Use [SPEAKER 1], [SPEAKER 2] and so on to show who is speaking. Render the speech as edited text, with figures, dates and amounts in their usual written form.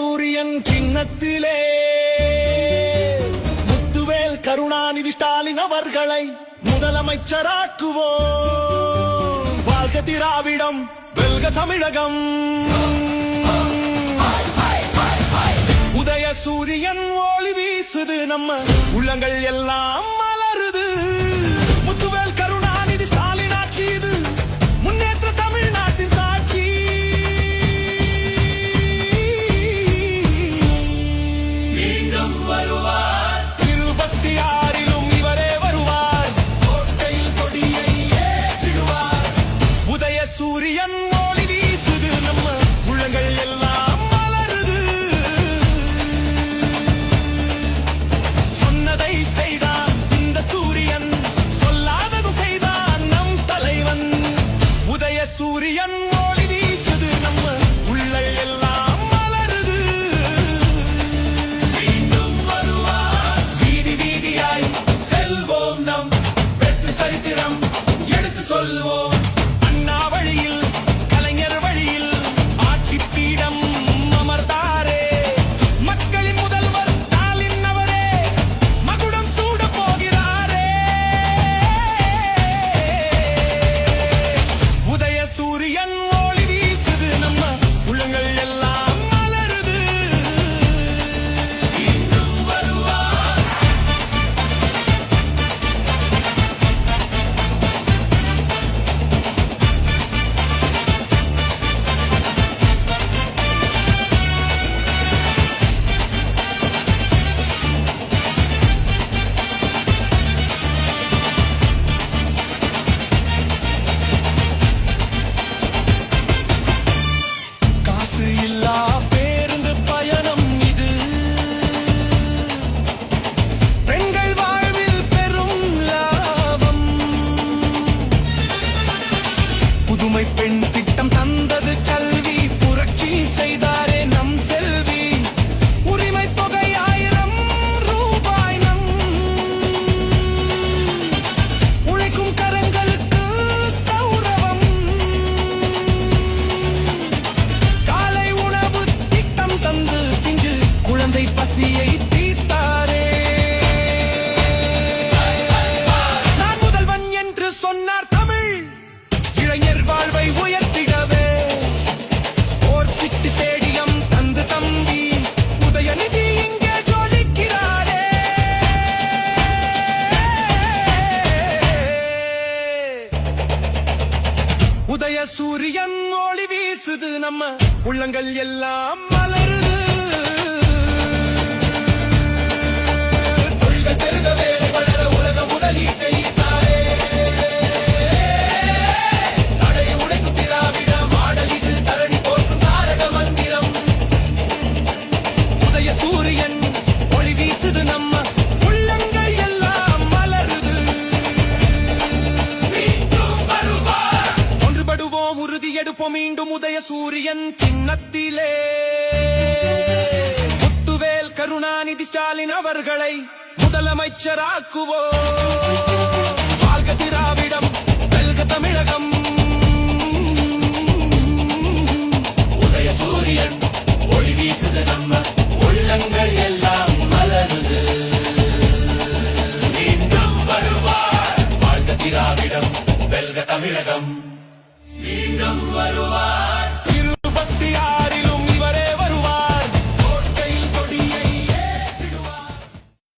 [SPEAKER 1] சூரியன் சின்னத்திலே முத்துவேல் கருணாநிதி ஸ்டாலின் அவர்களை முதலமைச்சராக்குவோம். வாழ்க திராவிடம், வெல்க தமிழகம். உதய சூரியன் ஒளி வீசுது, நம்ம உள்ளங்கள் எல்லாம் மலருது. முத்துவேல் கருணாநிதி ஸ்டாலின் ஆட்சி இது, முன்னேற்ற தமிழ்நாட்டின் சாட்சி.
[SPEAKER 2] மீண்டும் வருவார்
[SPEAKER 1] 26லும் இவரே வருவார்,
[SPEAKER 2] கோட்டையில் கொடியை ஏற்றிடுவார்.
[SPEAKER 1] உதய சூரியன் ஒளி வீசுது, நம்ம உள்ளங்கள் எல்லாம் மலருது. சொன்னதை செய்தான் இந்த சூரியன், சொல்லாததும் செய்தான் நம் தலைவன். உதய சூரியன் ஒளி வீசுது, நம்ம உள்ளங்கள் எல்லாம் மலருது.
[SPEAKER 2] மீண்டும் வருவார்,
[SPEAKER 1] வீதி வீதியாய்
[SPEAKER 2] செல்வோம், நம் வெற்றி சரித்திரம் எடுத்து சொல்வோம்.
[SPEAKER 1] அண்ணா வழியில், கலைஞர் வழியில் ஆட்சி பீடம் அமர்ந்தாரே. மக்களின் முதல்வர் ஸ்டாலின் அவரே மகுடம் சூட போகிறாரே. உதய சூரியன் ஒளி வீசுது, நம்ம உள்ளங்கள் எல்லாம் மலருது.
[SPEAKER 2] மீண்டும் வருவார்,
[SPEAKER 1] காசு இல்லா பேருந்து பயணம் இது, பெண்கள் வாழ்வில் பெரும் லாபம். புதுமை பெண் திட்டம் தந்தது கல்வி, புரட்சி செய்தாரே நம் செல்வி. உரிமை தொகை 1000 ரூபாய் நம் உழைக்கும் கரங்களுக்கு கௌரவம். காலை உணவு திட்டம் தந்து பிஞ்சு குழந்தை பசியை தீர்த்தாரே. நான் முதல்வன் என்று சொன்னார் தமிழ் இளைஞர் வாழ்வை உயர்த்திடவே. ஸ்போர்ட்ஸ் சிட்டி ஸ்டேடியம் தந்து தம்பி உதயநிதி இங்கே ஜொலிக்கிறாரே. உதய சூரியன் ஒளி வீசுது, நம்ம உள்ளங்கள் எல்லாம் மலருது.
[SPEAKER 2] தொழில்கள் பெருக, வேலை வளர, உலக முதலீட்டை ஈர்த்தாரே. தடையை உடைக்கும் திராவிட மாடல் இது, தரணி போற்றும் தாரக மந்திரம்.
[SPEAKER 1] உதய சூரியன் ஒளி வீசுது, நம்ம உள்ளங்கள் எல்லாம் மலருது.
[SPEAKER 2] மீண்டும் வருவார்,
[SPEAKER 1] ஒன்றுபடுவோம், உறுதி எடுப்போம் மீண்டும் உதய சூரியன் சின்னத்திலே. முத்துவேல் கருணாநிதி ஸ்டாலின் அவர்களை முதலமைச்சராக்குவோம். வாழ்க திராவிடம், வெல்க தமிழகம்.
[SPEAKER 2] உதய சூரியன் ஒளி வீசுது, நம்ம உள்ளங்கள் எல்லாம் மலருது. மீண்டும் வருவார், வாழ்க திராவிடம், வெல்க தமிழகம். மீண்டும் வருவார்.